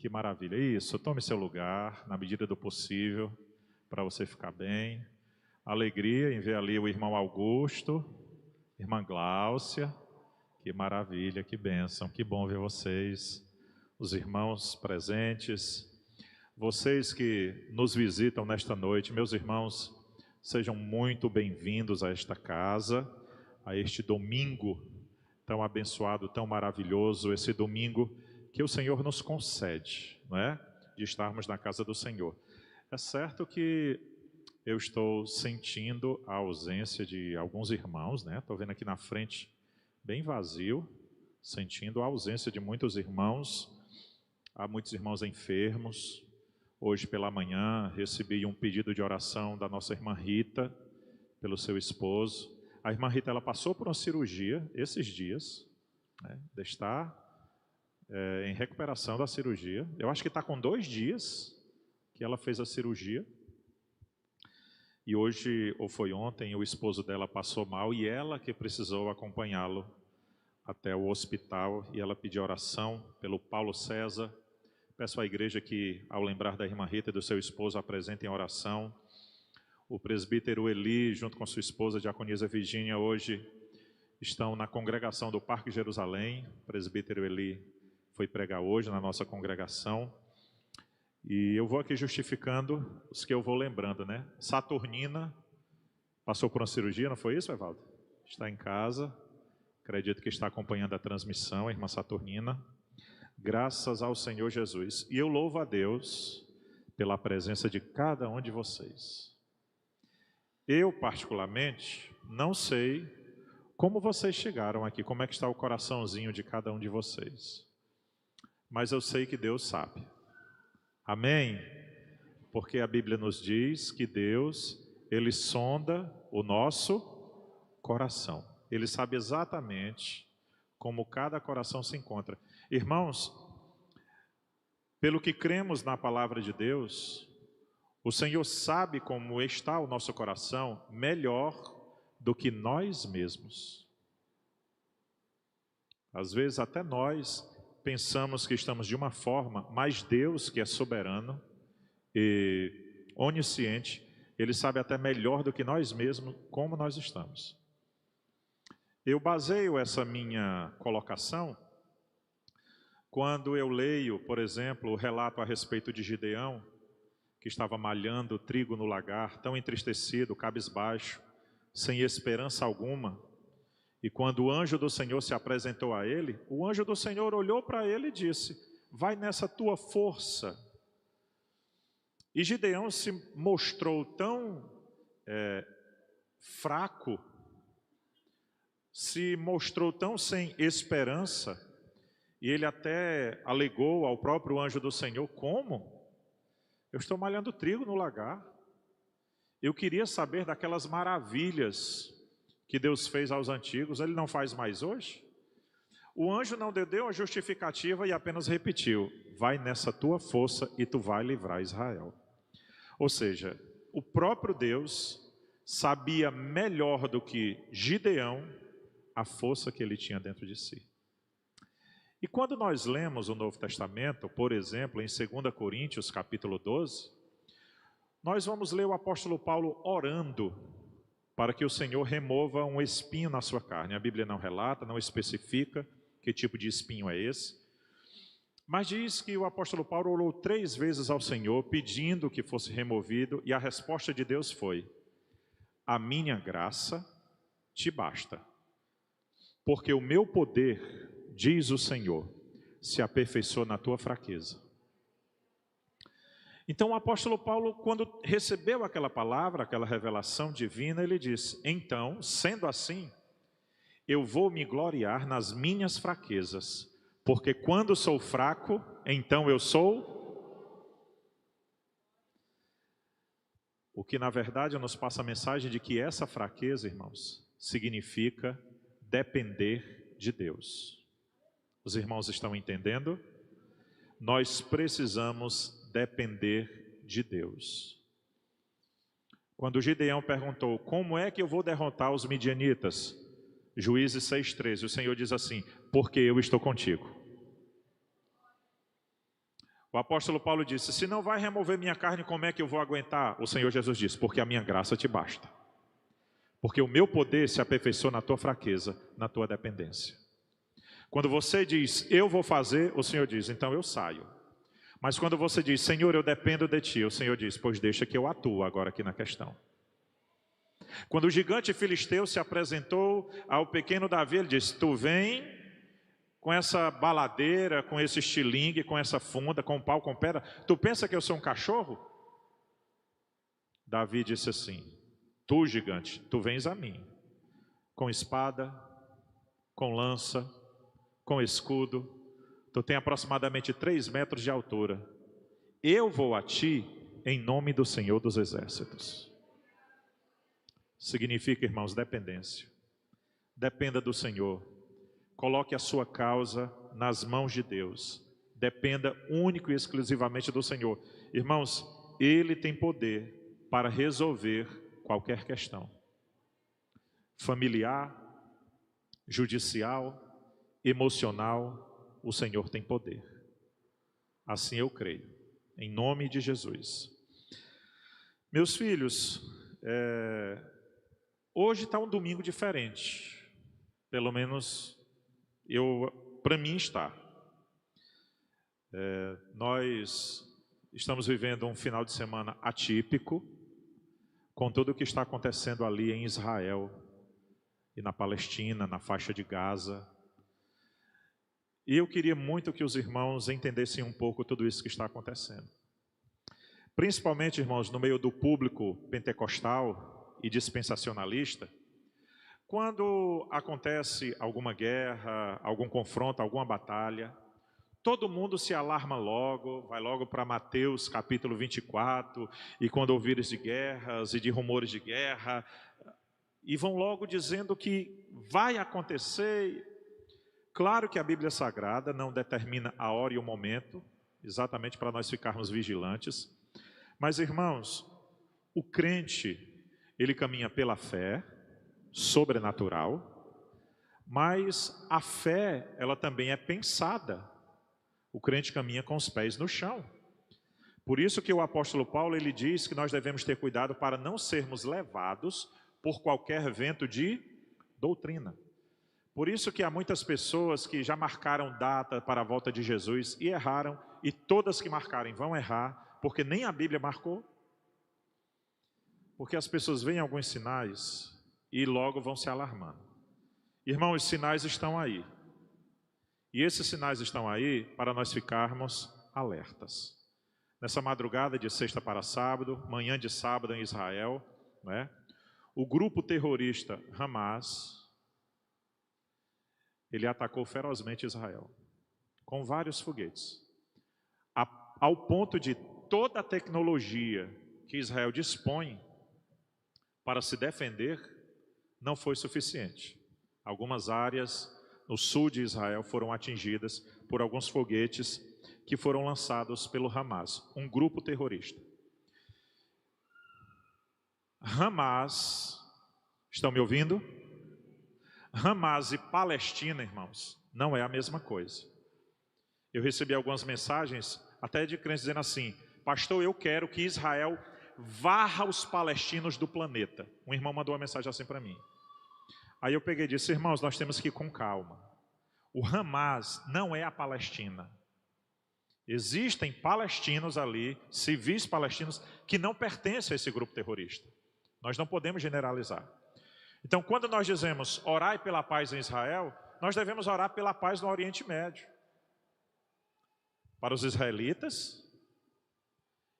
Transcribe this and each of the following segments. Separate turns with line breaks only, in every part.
Que maravilha. Isso, tome seu lugar, na medida do possível, para você ficar bem. Alegria em ver ali o irmão Augusto, irmã Gláucia. Que maravilha, que bênção, que bom ver vocês, os irmãos presentes. Vocês que nos visitam nesta noite, meus irmãos, sejam muito bem-vindos a esta casa, a este domingo tão abençoado, tão maravilhoso, esse domingo que o Senhor nos concede, não é? De estarmos na casa do Senhor. É certo que eu estou sentindo a ausência de alguns irmãos, né? Estou vendo aqui na frente bem vazio, sentindo a ausência de muitos irmãos. Há muitos irmãos enfermos. Hoje pela manhã recebi um pedido de oração da nossa irmã Rita, pelo seu esposo. A irmã Rita, ela passou por uma cirurgia esses dias, né? Está em recuperação da cirurgia. Eu acho que está com 2 dias que ela fez a cirurgia. E hoje, ou foi ontem, o esposo dela passou mal e ela que precisou acompanhá-lo até o hospital. E ela pediu oração pelo Paulo César. Peço à igreja que, ao lembrar da irmã Rita e do seu esposo, apresentem oração. O presbítero Eli, junto com sua esposa, a diaconisa Virgínia, hoje estão na congregação do Parque Jerusalém. O presbítero Eli foi pregar hoje na nossa congregação. E eu vou aqui justificando os que eu vou lembrando, né? Saturnina passou por uma cirurgia, não foi isso, Evaldo? Está em casa, acredito que está acompanhando a transmissão, a irmã Saturnina. Graças ao Senhor Jesus. E eu louvo a Deus pela presença de cada um de vocês. Eu, particularmente, não sei como vocês chegaram aqui, como é que está o coraçãozinho de cada um de vocês. Mas eu sei que Deus sabe. Amém? Porque a Bíblia nos diz que Deus, Ele sonda o nosso coração. Ele sabe exatamente como cada coração se encontra. Irmãos, pelo que cremos na palavra de Deus, o Senhor sabe como está o nosso coração melhor do que nós mesmos. Às vezes até nós pensamos que estamos de uma forma, mas Deus, que é soberano e onisciente, Ele sabe até melhor do que nós mesmos como nós estamos. Eu baseio essa minha colocação quando eu leio, por exemplo, o relato a respeito de Gideão, que estava malhando trigo no lagar, tão entristecido, cabisbaixo, sem esperança alguma. E quando o anjo do Senhor se apresentou a ele, o anjo do Senhor olhou para ele e disse: vai nessa tua força. E Gideão se mostrou tão fraco, se mostrou tão sem esperança, e ele até alegou ao próprio anjo do Senhor: como? Eu estou malhando trigo no lagar. Eu queria saber daquelas maravilhas que Deus fez aos antigos, Ele não faz mais hoje? O anjo não deu a justificativa e apenas repetiu: vai nessa tua força e tu vai livrar Israel. Ou seja, o próprio Deus sabia melhor do que Gideão a força que ele tinha dentro de si. E quando nós lemos o Novo Testamento, por exemplo, em 2 Coríntios capítulo 12, nós vamos ler o apóstolo Paulo orando para que o Senhor remova um espinho na sua carne. A Bíblia não relata, não especifica que tipo de espinho é esse, mas diz que o apóstolo Paulo orou 3 vezes ao Senhor, pedindo que fosse removido, e a resposta de Deus foi: a minha graça te basta, porque o meu poder, diz o Senhor, se aperfeiçoa na tua fraqueza. Então o apóstolo Paulo, quando recebeu aquela palavra, aquela revelação divina, ele disse: então, sendo assim, eu vou me gloriar nas minhas fraquezas, porque quando sou fraco, então eu sou. O que na verdade nos passa a mensagem de que essa fraqueza, irmãos, significa depender de Deus. Os irmãos estão entendendo? Nós precisamos depender de Deus. Quando Gideão perguntou: como é que eu vou derrotar os midianitas? Juízes 6:13, o Senhor diz assim: porque eu estou contigo. O apóstolo Paulo disse, se não vai remover minha carne, como é que eu vou aguentar? O Senhor Jesus disse, porque a minha graça te basta. Porque o meu poder se aperfeiçoa na tua fraqueza, na tua dependência. Quando você diz, eu vou fazer, o Senhor diz, então eu saio. Mas quando você diz, Senhor, eu dependo de ti, o Senhor diz, pois deixa que eu atuo agora aqui na questão. Quando o gigante filisteu se apresentou ao pequeno Davi, ele disse, tu vem com essa baladeira, com esse estilingue, com essa funda, com pau, com pedra, tu pensa que eu sou um cachorro? Davi disse assim, tu gigante, tu vens a mim, com espada, com lança, com escudo, tu tem aproximadamente 3 metros de altura, eu vou a ti em nome do Senhor dos Exércitos. Significa, irmãos, dependência. Dependa do Senhor. Coloque a sua causa nas mãos de Deus. Dependa único e exclusivamente do Senhor. Irmãos, Ele tem poder para resolver qualquer questão. Familiar, judicial, emocional, o Senhor tem poder. Assim eu creio. Em nome de Jesus. Meus filhos, hoje está um domingo diferente. Pelo menos para mim está. Nós estamos vivendo um final de semana atípico, com tudo o que está acontecendo ali em Israel e na Palestina, na faixa de Gaza. E eu queria muito que os irmãos entendessem um pouco tudo isso que está acontecendo. Principalmente, irmãos, no meio do público pentecostal e dispensacionalista, quando acontece alguma guerra, algum confronto, alguma batalha, todo mundo se alarma logo, vai logo para Mateus capítulo 24, e quando ouvires de guerras e de rumores de guerra, e vão logo dizendo que vai acontecer. Claro que a Bíblia Sagrada não determina a hora e o momento, exatamente para nós ficarmos vigilantes, mas irmãos, o crente, ele caminha pela fé, sobrenatural, mas a fé, ela também é pensada. O crente caminha com os pés no chão. Por isso que o apóstolo Paulo, ele diz que nós devemos ter cuidado para não sermos levados por qualquer vento de doutrina. Por isso que há muitas pessoas que já marcaram data para a volta de Jesus e erraram, e todas que marcarem vão errar, porque nem a Bíblia marcou. Porque as pessoas veem alguns sinais e logo vão se alarmando. Irmão, os sinais estão aí. E esses sinais estão aí para nós ficarmos alertas. Nessa madrugada de sexta para sábado, manhã de sábado em Israel, né? O grupo terrorista Hamas, ele atacou ferozmente Israel, com vários foguetes, ao ponto de toda a tecnologia que Israel dispõe para se defender, não foi suficiente. Algumas áreas no sul de Israel foram atingidas por alguns foguetes que foram lançados pelo Hamas, um grupo terrorista. Hamas, estão me ouvindo? Hamas e Palestina, irmãos, não é a mesma coisa. Eu recebi algumas mensagens, até de crentes dizendo assim, pastor, eu quero que Israel varra os palestinos do planeta. Um irmão mandou uma mensagem assim para mim. Aí eu peguei e disse, irmãos, nós temos que ir com calma. O Hamas não é a Palestina. Existem palestinos ali, civis palestinos, que não pertencem a esse grupo terrorista. Nós não podemos generalizar. Então, quando nós dizemos, orai pela paz em Israel, nós devemos orar pela paz no Oriente Médio. Para os israelitas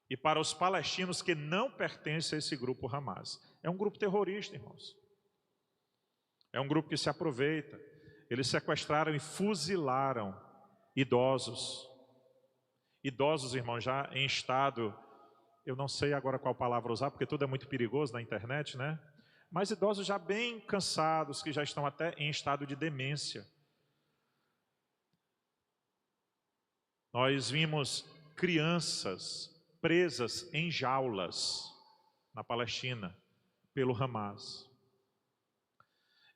e para os palestinos que não pertencem a esse grupo Hamas. É um grupo terrorista, irmãos. É um grupo que se aproveita. Eles sequestraram e fuzilaram idosos. Idosos, irmãos, já em estado, eu não sei agora qual palavra usar, porque tudo é muito perigoso na internet, né? Mas idosos já bem cansados, que já estão até em estado de demência. Nós vimos crianças presas em jaulas na Palestina pelo Hamas.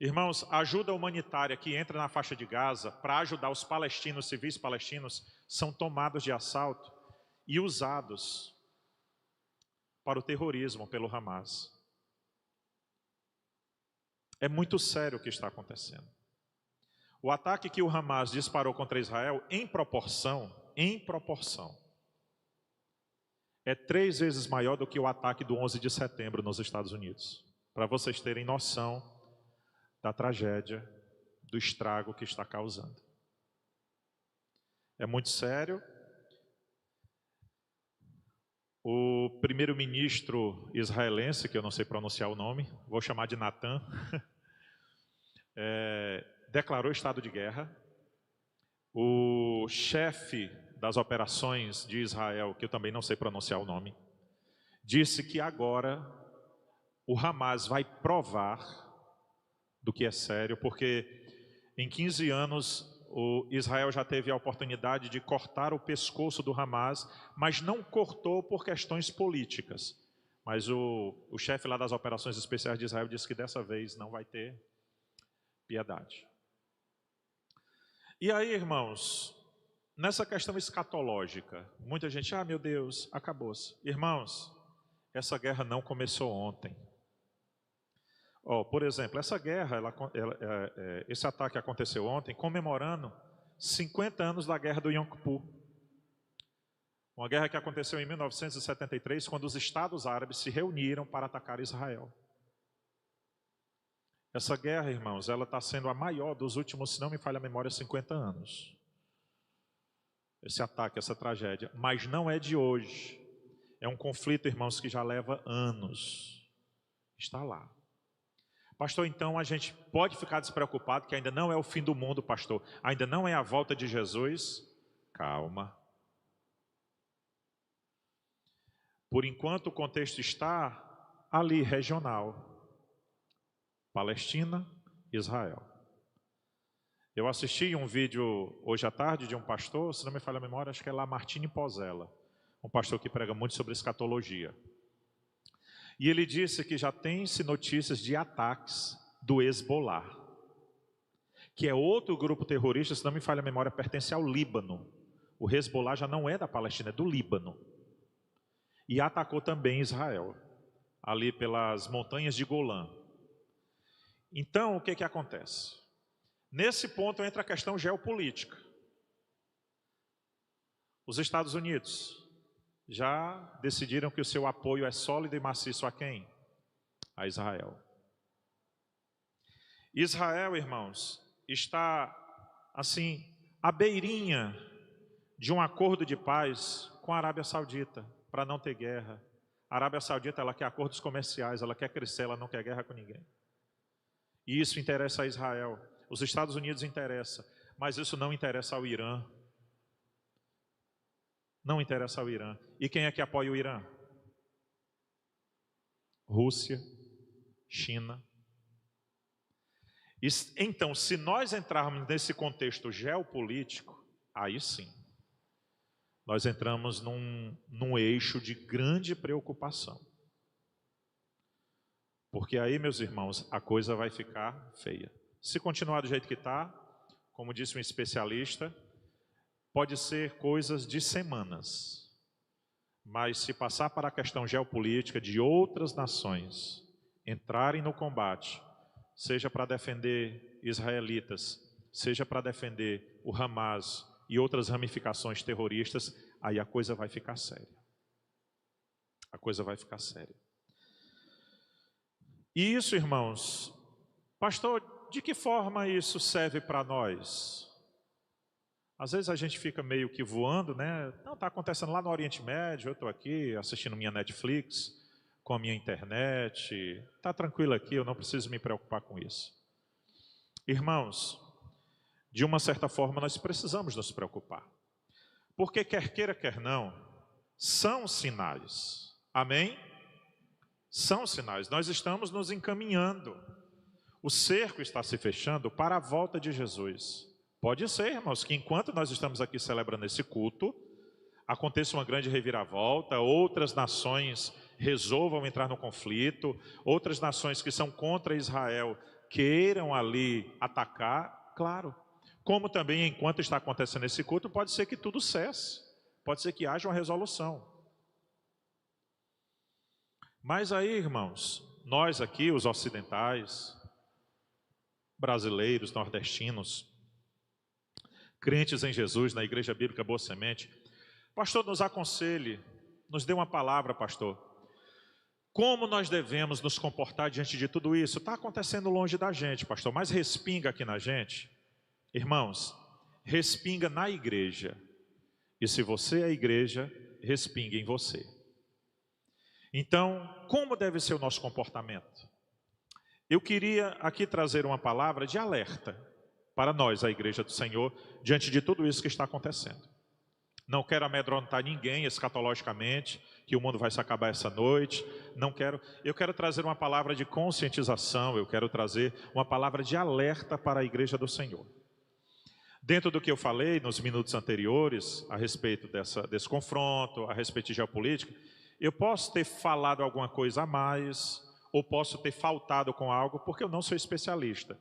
Irmãos, a ajuda humanitária que entra na faixa de Gaza para ajudar os palestinos, civis palestinos, são tomados de assalto e usados para o terrorismo pelo Hamas. É muito sério o que está acontecendo. O ataque que o Hamas disparou contra Israel, em proporção, é 3 vezes maior do que o ataque do 11 de setembro nos Estados Unidos. Para vocês terem noção da tragédia, do estrago que está causando. É muito sério. O primeiro-ministro israelense, que eu não sei pronunciar o nome, vou chamar de Natan, declarou estado de guerra. O chefe das operações de Israel, que eu também não sei pronunciar o nome, disse que agora o Hamas vai provar do que é sério, porque em 15 anos o Israel já teve a oportunidade de cortar o pescoço do Hamas, mas não cortou por questões políticas. Mas o chefe lá das operações especiais de Israel disse que dessa vez não vai ter piedade. E aí, irmãos, nessa questão escatológica, muita gente, meu Deus, acabou-se. Irmãos, essa guerra não começou ontem. Por exemplo, essa guerra, esse ataque aconteceu ontem, comemorando 50 anos da guerra do Yom Kippur. Uma guerra que aconteceu em 1973, quando os Estados Árabes se reuniram para atacar Israel. Essa guerra, irmãos, ela está sendo a maior dos últimos, se não me falha a memória, 50 anos. Esse ataque, essa tragédia. Mas não é de hoje. É um conflito, irmãos, que já leva anos. Está lá. Pastor, então a gente pode ficar despreocupado que ainda não é o fim do mundo, pastor. Ainda não é a volta de Jesus. Calma. Por enquanto o contexto está ali, regional. Palestina, Israel. Eu assisti um vídeo hoje à tarde de um pastor, se não me falha a memória, acho que é Lamartine Pozella. Um pastor que prega muito sobre escatologia. E ele disse que já tem-se notícias de ataques do Hezbollah, que é outro grupo terrorista, se não me falha a memória, pertence ao Líbano. O Hezbollah já não é da Palestina, é do Líbano. E atacou também Israel, ali pelas montanhas de Golã. Então, o que acontece? Nesse ponto entra a questão geopolítica. Os Estados Unidos já decidiram que o seu apoio é sólido e maciço a quem? A Israel. Israel, irmãos, está, assim, à beirinha de um acordo de paz com a Arábia Saudita, para não ter guerra. A Arábia Saudita, ela quer acordos comerciais, ela quer crescer, ela não quer guerra com ninguém. E isso interessa a Israel. Os Estados Unidos interessa, mas isso não interessa ao Irã. Não interessa ao Irã. E quem é que apoia o Irã? Rússia, China. Então, se nós entrarmos nesse contexto geopolítico, aí sim, nós entramos num eixo de grande preocupação. Porque aí, meus irmãos, a coisa vai ficar feia. Se continuar do jeito que está, como disse um especialista, pode ser coisas de semanas. Mas se passar para a questão geopolítica de outras nações entrarem no combate, seja para defender israelitas, seja para defender o Hamas e outras ramificações terroristas, aí a coisa vai ficar séria. A coisa vai ficar séria. E isso, irmãos, pastor, de que forma isso serve para nós? Às vezes a gente fica meio que voando, né? Não, está acontecendo lá no Oriente Médio, eu estou aqui assistindo minha Netflix, com a minha internet, está tranquilo aqui, eu não preciso me preocupar com isso. Irmãos, de uma certa forma nós precisamos nos preocupar. Porque quer queira, quer não, são sinais. Amém? São sinais. Nós estamos nos encaminhando. O cerco está se fechando para a volta de Jesus. Pode ser, irmãos, que enquanto nós estamos aqui celebrando esse culto, aconteça uma grande reviravolta, outras nações resolvam entrar no conflito, outras nações que são contra Israel queiram ali atacar, claro. Como também, enquanto está acontecendo esse culto, pode ser que tudo cesse. Pode ser que haja uma resolução. Mas aí, irmãos, nós aqui, os ocidentais, brasileiros, nordestinos, crentes em Jesus, na Igreja Bíblica Boa Semente, pastor, nos aconselhe, nos dê uma palavra, pastor. Como nós devemos nos comportar diante de tudo isso? Está acontecendo longe da gente, pastor, mas respinga aqui na gente. Irmãos, respinga na igreja. E se você é a igreja, respinga em você. Então, como deve ser o nosso comportamento? Eu queria aqui trazer uma palavra de alerta para nós, a Igreja do Senhor, diante de tudo isso que está acontecendo. Não quero amedrontar ninguém escatologicamente, que o mundo vai se acabar essa noite. Não quero. Eu quero trazer uma palavra de conscientização, eu quero trazer uma palavra de alerta para a Igreja do Senhor. Dentro do que eu falei nos minutos anteriores, a respeito desse confronto, a respeito de geopolítica, eu posso ter falado alguma coisa a mais, ou posso ter faltado com algo, porque eu não sou especialista.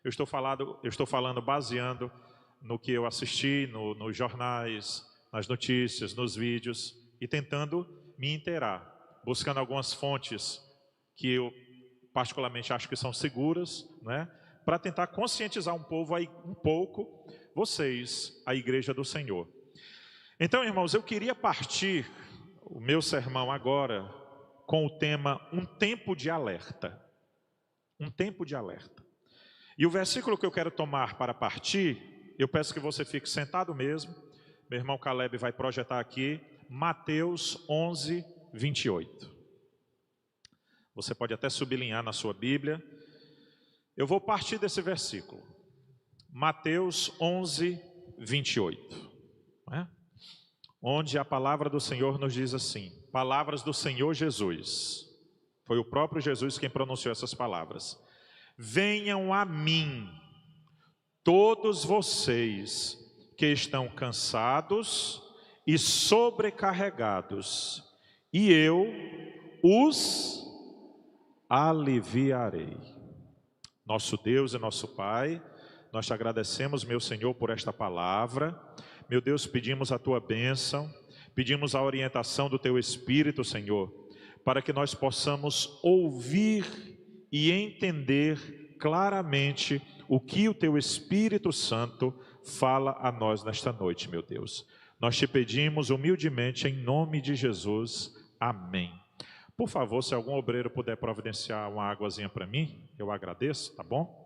Eu estou falando baseando no que eu assisti, nos jornais, nas notícias, nos vídeos, e tentando me inteirar, buscando algumas fontes que eu particularmente acho que são seguras, né, para tentar conscientizar um pouco vocês, a Igreja do Senhor. Então, irmãos, eu queria partir o meu sermão agora com o tema Um Tempo de Alerta. Um tempo de alerta. E o versículo que eu quero tomar para partir, eu peço que você fique sentado mesmo. Meu irmão Caleb vai projetar aqui, Mateus 11, 28. Você pode até sublinhar na sua Bíblia. Eu vou partir desse versículo. Mateus 11, 28. Não é? Onde a palavra do Senhor nos diz assim, palavras do Senhor Jesus, foi o próprio Jesus quem pronunciou essas palavras: venham a mim, todos vocês que estão cansados e sobrecarregados, e eu os aliviarei. Nosso Deus e nosso Pai, nós te agradecemos, meu Senhor, por esta palavra. Meu Deus, pedimos a tua bênção, pedimos a orientação do teu Espírito, Senhor, para que nós possamos ouvir e entender claramente o que o teu Espírito Santo fala a nós nesta noite, meu Deus. Nós te pedimos humildemente em nome de Jesus. Amém. Por favor, se algum obreiro puder providenciar uma águazinha para mim, eu agradeço, tá bom?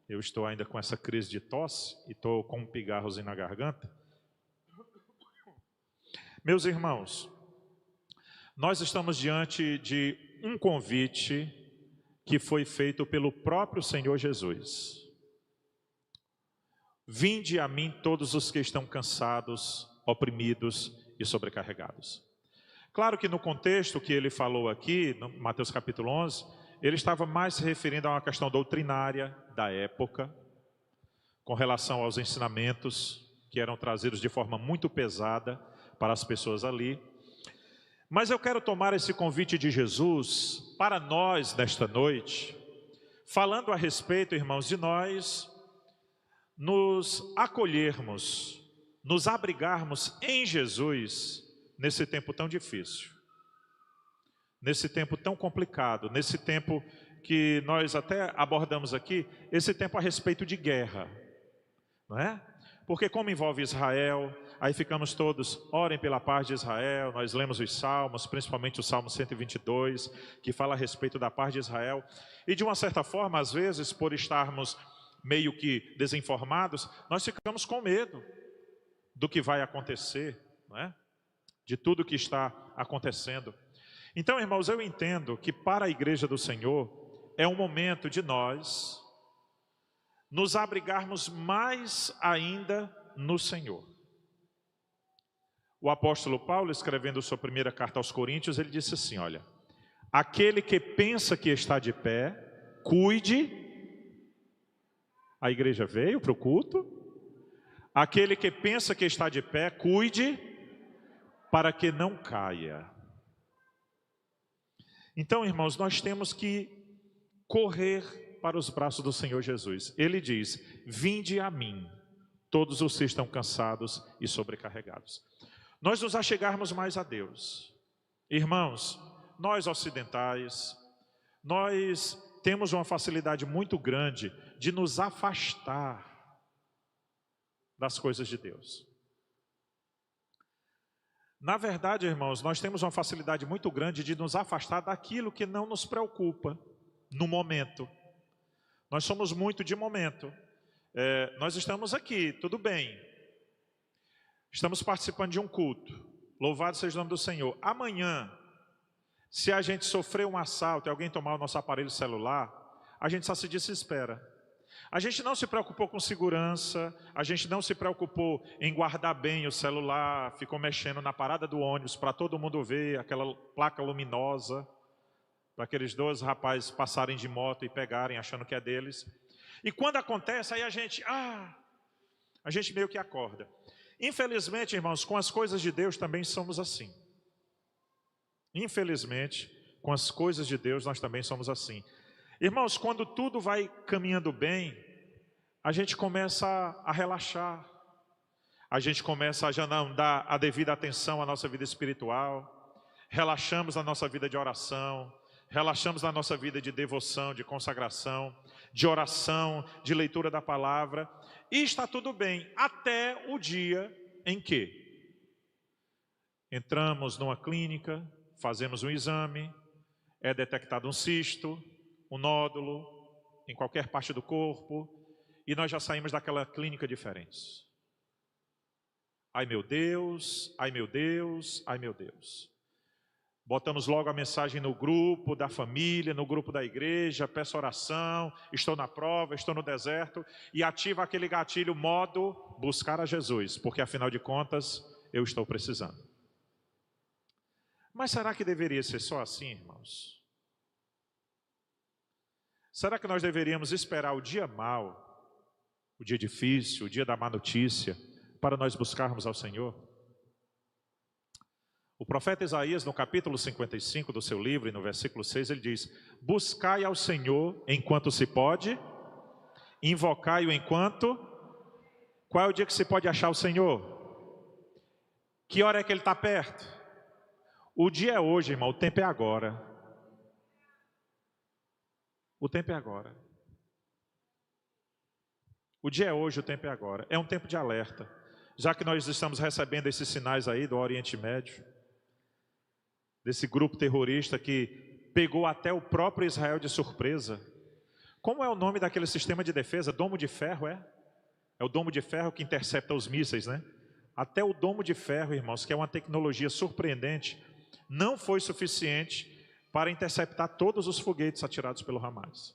Eu estou ainda com essa crise de tosse e estou com um pigarrozinho na garganta. Meus irmãos, nós estamos diante de um convite que foi feito pelo próprio Senhor Jesus. Vinde a mim todos os que estão cansados, oprimidos e sobrecarregados. Claro que no contexto que ele falou aqui, no Mateus capítulo 11, ele estava mais se referindo a uma questão doutrinária da época, com relação aos ensinamentos que eram trazidos de forma muito pesada para as pessoas ali. Mas eu quero tomar esse convite de Jesus para nós nesta noite, falando a respeito, irmãos, de nós nos acolhermos, nos abrigarmos em Jesus nesse tempo tão difícil, nesse tempo tão complicado, nesse tempo que nós até abordamos aqui, esse tempo a respeito de guerra, não é? Porque como envolve Israel, aí ficamos todos, orem pela paz de Israel, nós lemos os salmos, principalmente o Salmo 122, que fala a respeito da paz de Israel, e de uma certa forma, às vezes, por estarmos meio que desinformados, nós ficamos com medo do que vai acontecer, não é? De tudo que está acontecendo. Então, irmãos, eu entendo que para a Igreja do Senhor é um momento de nós nos abrigarmos mais ainda no Senhor. O apóstolo Paulo, escrevendo sua primeira carta aos Coríntios, ele disse assim, olha, aquele que pensa que está de pé, cuide. A igreja veio para o culto. Aquele que pensa que está de pé, cuide para que não caia. Então, irmãos, nós temos que correr para os braços do Senhor Jesus. Ele diz, vinde a mim, todos os que estão cansados e sobrecarregados. nós nos achegarmos mais a Deus. Irmãos, nós ocidentais, nós temos uma facilidade muito grande de nos afastar das coisas de Deus. Na verdade, irmãos, nós temos uma facilidade muito grande de nos afastar daquilo que não nos preocupa no momento. Nós somos muito de momento. Nós estamos aqui, tudo bem. Estamos participando de um culto. Louvado seja o nome do Senhor. Amanhã, se a gente sofrer um assalto e alguém tomar o nosso aparelho celular, a gente só se desespera. A gente não se preocupou com segurança, a gente não se preocupou em guardar bem o celular, ficou mexendo na parada do ônibus para todo mundo ver aquela placa luminosa, para aqueles dois rapazes passarem de moto e pegarem achando que é deles. E quando acontece, aí a gente meio que acorda. Infelizmente, irmãos, com as coisas de Deus também somos assim. Infelizmente, com as coisas de Deus nós também somos assim. Irmãos, quando tudo vai caminhando bem, a gente começa a relaxar. A gente começa a já não dar a devida atenção à nossa vida espiritual. Relaxamos na nossa vida de oração. Relaxamos na nossa vida de devoção, de consagração, de oração, de leitura da palavra. E está tudo bem, até o dia em que entramos numa clínica, fazemos um exame, é detectado um cisto, um nódulo, em qualquer parte do corpo, e nós já saímos daquela clínica diferentes. Ai meu Deus, ai meu Deus, ai meu Deus. Botamos logo a mensagem no grupo da família, no grupo da igreja, peço oração, estou na prova, estou no deserto, e ativa aquele gatilho modo buscar a Jesus, porque afinal de contas eu estou precisando. Mas será que deveria ser só assim, irmãos? Será que nós deveríamos esperar o dia mau, o dia difícil, o dia da má notícia, para nós buscarmos ao Senhor? O profeta Isaías, no capítulo 55 do seu livro, e no versículo 6, ele diz: buscai ao Senhor enquanto se pode, invocai-o enquanto... Qual é o dia que se pode achar o Senhor? Que hora é que Ele está perto? O dia é hoje, irmão, o tempo é agora. O tempo é agora. O dia é hoje, o tempo é agora. É um tempo de alerta. Já que nós estamos recebendo esses sinais aí do Oriente Médio, desse grupo terrorista que pegou até o próprio Israel de surpresa. Como é o nome daquele sistema de defesa? Domo de ferro, é? É o domo de ferro que intercepta os mísseis, né? Até o domo de ferro, irmãos, que é uma tecnologia surpreendente, não foi suficiente para interceptar todos os foguetes atirados pelo Hamas.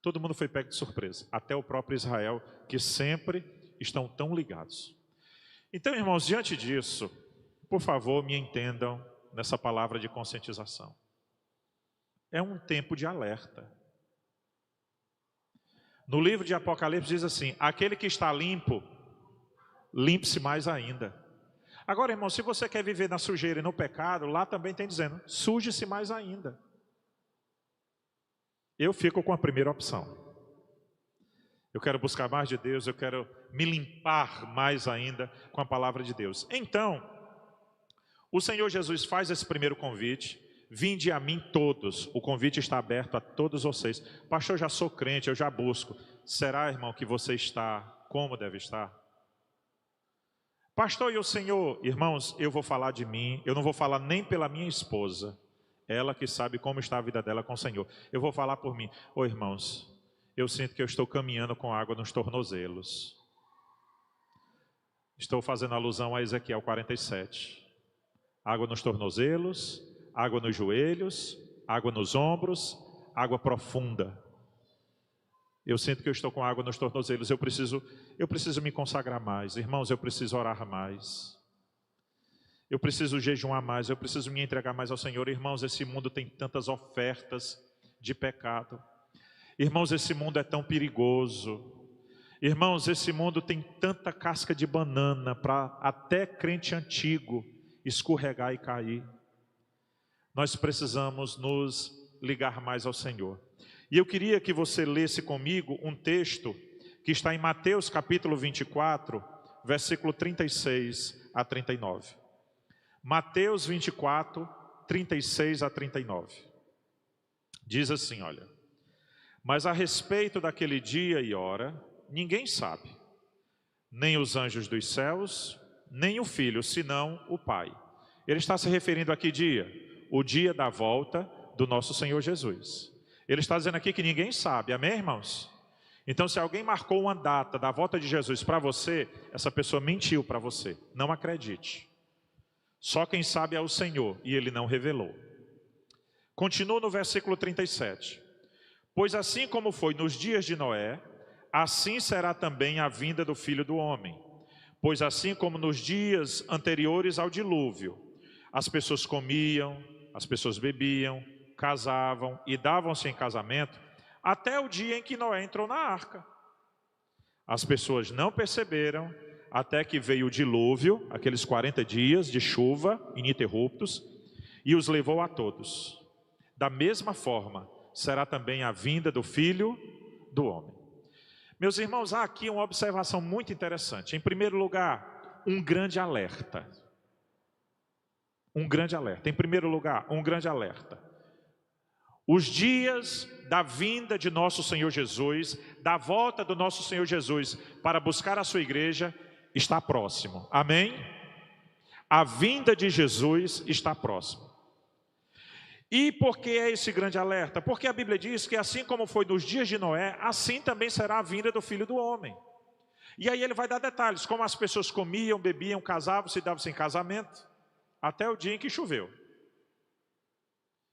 Todo mundo foi pego de surpresa, até o próprio Israel, que sempre estão tão ligados. Então, irmãos, diante disso, por favor, me entendam nessa palavra de conscientização. É um tempo de alerta. No livro de Apocalipse diz assim: aquele que está limpo, limpe-se mais ainda. Agora, irmão, se você quer viver na sujeira e no pecado, lá também tem dizendo, suje-se mais ainda. Eu fico com a primeira opção. Eu quero buscar mais de Deus, eu quero me limpar mais ainda com a palavra de Deus. Então, o Senhor Jesus faz esse primeiro convite: vinde a mim todos. O convite está aberto a todos vocês. Pastor, eu já sou crente, eu já busco. Será, irmão, que você está como deve estar? Pastor, e o Senhor? Irmãos, eu vou falar de mim, eu não vou falar nem pela minha esposa, ela que sabe como está a vida dela com o Senhor. Eu vou falar por mim. Ô irmãos, eu sinto que eu estou caminhando com água nos tornozelos. Estou fazendo alusão a Ezequiel 47. Água nos tornozelos, água nos joelhos, água nos ombros, água profunda. Eu sinto que eu estou com água nos tornozelos, eu preciso me consagrar mais. Irmãos, eu preciso orar mais. Eu preciso jejuar mais, eu preciso me entregar mais ao Senhor. Irmãos, esse mundo tem tantas ofertas de pecado. Irmãos, esse mundo é tão perigoso. Irmãos, esse mundo tem tanta casca de banana para até crente antigo escorregar e cair. Nós precisamos nos ligar mais ao Senhor. E eu queria que você lesse comigo um texto que está em Mateus capítulo 24, versículo 36 a 39. Mateus 24, 36 a 39. Diz assim, olha: mas a respeito daquele dia e hora, ninguém sabe, nem os anjos dos céus, nem o Filho, senão o Pai. Ele está se referindo a que dia? O dia da volta do nosso Senhor Jesus. Ele está dizendo aqui que ninguém sabe, amém, irmãos? Então, se alguém marcou uma data da volta de Jesus para você, essa pessoa mentiu para você. Não acredite. Só quem sabe é o Senhor, e Ele não revelou. Continua no versículo 37. Pois assim como foi nos dias de Noé, assim será também a vinda do Filho do Homem. Pois assim como nos dias anteriores ao dilúvio, as pessoas comiam, as pessoas bebiam, casavam e davam-se em casamento, até o dia em que Noé entrou na arca. As pessoas não perceberam até que veio o dilúvio, aqueles 40 dias de chuva ininterruptos, e os levou a todos. Da mesma forma, será também a vinda do Filho do Homem. Meus irmãos, há aqui uma observação muito interessante. Em primeiro lugar, um grande alerta. Um grande alerta. Em primeiro lugar, um grande alerta. Os dias da vinda de nosso Senhor Jesus, da volta do nosso Senhor Jesus para buscar a sua igreja, está próximo. Amém? A vinda de Jesus está próximo. E por que é esse grande alerta? Porque a Bíblia diz que assim como foi nos dias de Noé, assim também será a vinda do Filho do Homem. E aí ele vai dar detalhes, como as pessoas comiam, bebiam, casavam, se davam em casamento, até o dia em que choveu.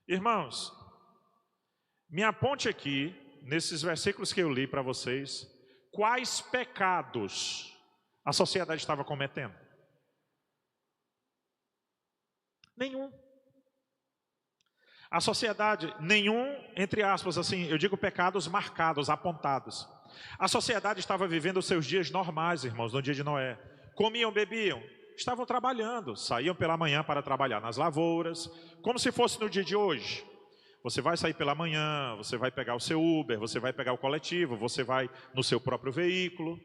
Irmãos, me aponte aqui, nesses versículos que eu li para vocês, quais pecados a sociedade estava cometendo. Nenhum. A sociedade, nenhum, entre aspas, assim, eu digo pecados marcados, apontados. A sociedade estava vivendo os seus dias normais, irmãos, no dia de Noé. Comiam, bebiam, estavam trabalhando, saíam pela manhã para trabalhar nas lavouras, como se fosse no dia de hoje. Você vai sair pela manhã, você vai pegar o seu Uber, você vai pegar o coletivo, você vai no seu próprio veículo.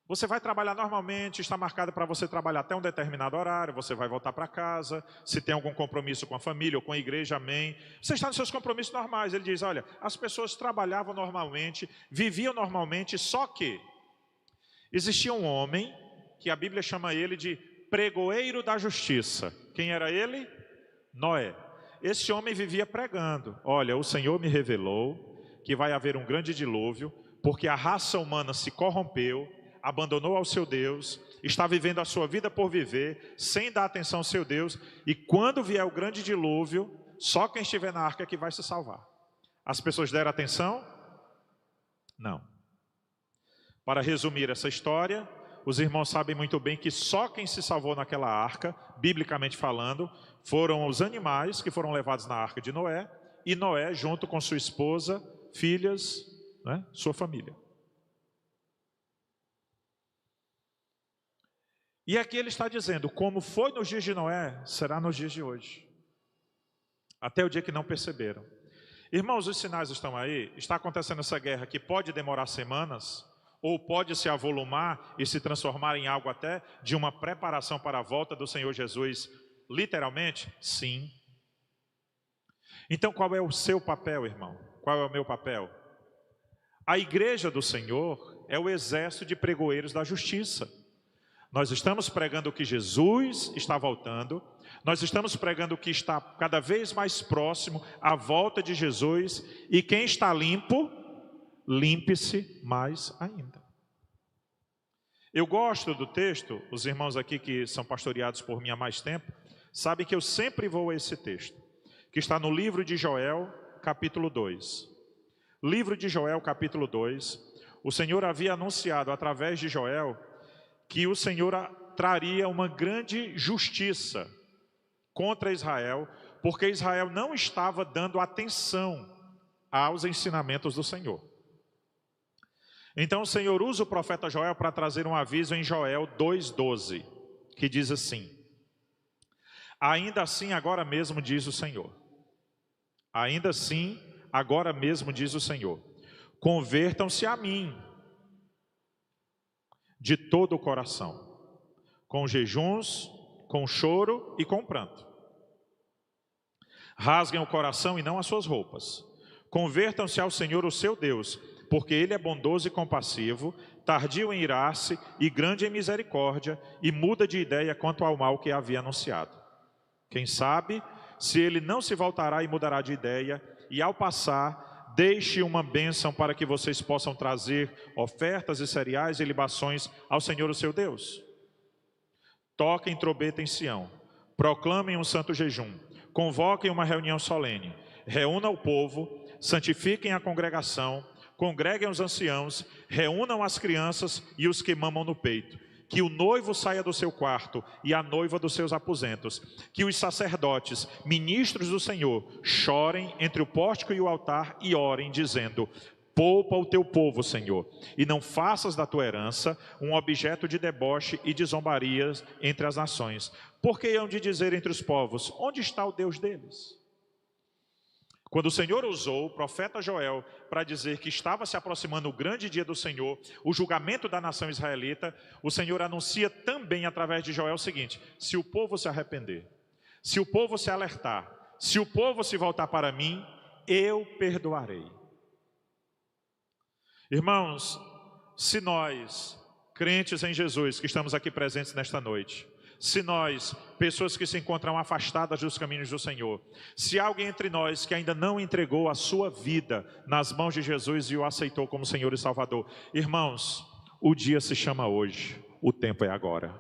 Você vai trabalhar normalmente, está marcado para você trabalhar até um determinado horário, você vai voltar para casa, se tem algum compromisso com a família ou com a igreja, amém. Você está nos seus compromissos normais. Ele diz, olha, as pessoas trabalhavam normalmente, viviam normalmente, só que existia um homem, que a Bíblia chama ele de pregoeiro da justiça. Quem era ele? Noé. Esse homem vivia pregando, olha, o Senhor me revelou que vai haver um grande dilúvio, porque a raça humana se corrompeu, abandonou ao seu Deus, está vivendo a sua vida por viver, sem dar atenção ao seu Deus, e quando vier o grande dilúvio, só quem estiver na arca é que vai se salvar. As pessoas deram atenção? Não. Para resumir essa história, os irmãos sabem muito bem que só quem se salvou naquela arca, biblicamente falando, foram os animais que foram levados na arca de Noé, e Noé junto com sua esposa, filhas, né, sua família. E aqui ele está dizendo, como foi nos dias de Noé, será nos dias de hoje. Até o dia que não perceberam. Irmãos, os sinais estão aí, está acontecendo essa guerra que pode demorar semanas, ou pode se avolumar e se transformar em algo até de uma preparação para a volta do Senhor Jesus, literalmente? Sim. Então qual é o seu papel, irmão? Qual é o meu papel? A igreja do Senhor é o exército de pregoeiros da justiça. Nós estamos pregando que Jesus está voltando, nós estamos pregando que está cada vez mais próximo a volta de Jesus, e quem está limpo, limpe-se mais ainda. Eu gosto do texto, os irmãos aqui que são pastoreados por mim há mais tempo, sabem que eu sempre vou a esse texto, que está no livro de Joel, capítulo 2. Livro de Joel, capítulo 2, o Senhor havia anunciado através de Joel que o Senhor traria uma grande justiça contra Israel, porque Israel não estava dando atenção aos ensinamentos do Senhor. Então o Senhor usa o profeta Joel para trazer um aviso em Joel 2,12, que diz assim: ainda assim agora mesmo diz o Senhor, ainda assim agora mesmo diz o Senhor, convertam-se a mim, de todo o coração, com jejuns, com choro e com pranto. Rasguem o coração e não as suas roupas. Convertam-se ao Senhor, o seu Deus, porque Ele é bondoso e compassivo, tardio em irar-se e grande em misericórdia, e muda de ideia quanto ao mal que havia anunciado. Quem sabe, se Ele não se voltará e mudará de ideia, e ao passar, deixe uma bênção para que vocês possam trazer ofertas e cereais e libações ao Senhor, o seu Deus. Toquem trombeta em Sião, proclamem um santo jejum, convoquem uma reunião solene, reúnam o povo, santifiquem a congregação, congreguem os anciãos, reúnam as crianças e os que mamam no peito. Que o noivo saia do seu quarto e a noiva dos seus aposentos. Que os sacerdotes, ministros do Senhor, chorem entre o pórtico e o altar e orem, dizendo: poupa o teu povo, Senhor, e não faças da tua herança um objeto de deboche e de zombarias entre as nações. Porque hão de dizer entre os povos: onde está o Deus deles? Quando o Senhor usou o profeta Joel para dizer que estava se aproximando o grande dia do Senhor, o julgamento da nação israelita, o Senhor anuncia também através de Joel o seguinte: se o povo se arrepender, se o povo se alertar, se o povo se voltar para mim, eu perdoarei. Irmãos, se nós, crentes em Jesus, que estamos aqui presentes nesta noite, se nós, pessoas que se encontram afastadas dos caminhos do Senhor, se alguém entre nós que ainda não entregou a sua vida nas mãos de Jesus e o aceitou como Senhor e Salvador, irmãos, o dia se chama hoje, o tempo é agora.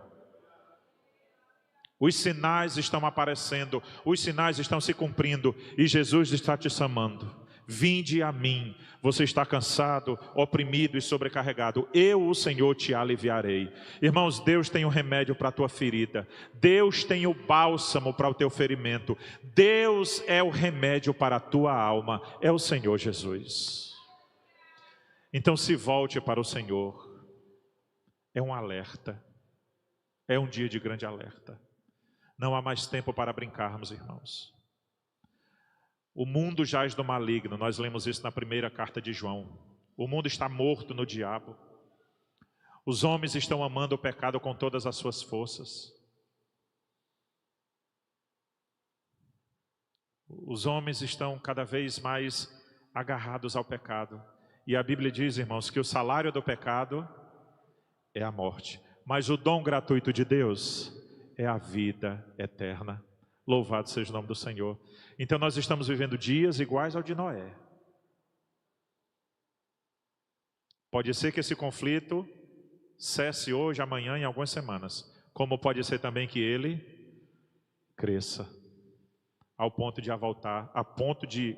Os sinais estão aparecendo, os sinais estão se cumprindo e Jesus está te chamando. Vinde a mim, você está cansado, oprimido e sobrecarregado, eu, o Senhor, te aliviarei. Irmãos, Deus tem o remédio para a tua ferida, Deus tem o bálsamo para o teu ferimento, Deus é o remédio para a tua alma, é o Senhor Jesus. Então se volte para o Senhor, é um alerta, é um dia de grande alerta, não há mais tempo para brincarmos, irmãos. O mundo jaz do maligno, nós lemos isso na primeira carta de João. O mundo está morto no diabo. Os homens estão amando o pecado com todas as suas forças. Os homens estão cada vez mais agarrados ao pecado. E a Bíblia diz, irmãos, que o salário do pecado é a morte. Mas o dom gratuito de Deus é a vida eterna. Louvado seja o nome do Senhor. Então nós estamos vivendo dias iguais ao de Noé. Pode ser que esse conflito cesse hoje, amanhã, em algumas semanas. Como pode ser também que ele cresça ao ponto de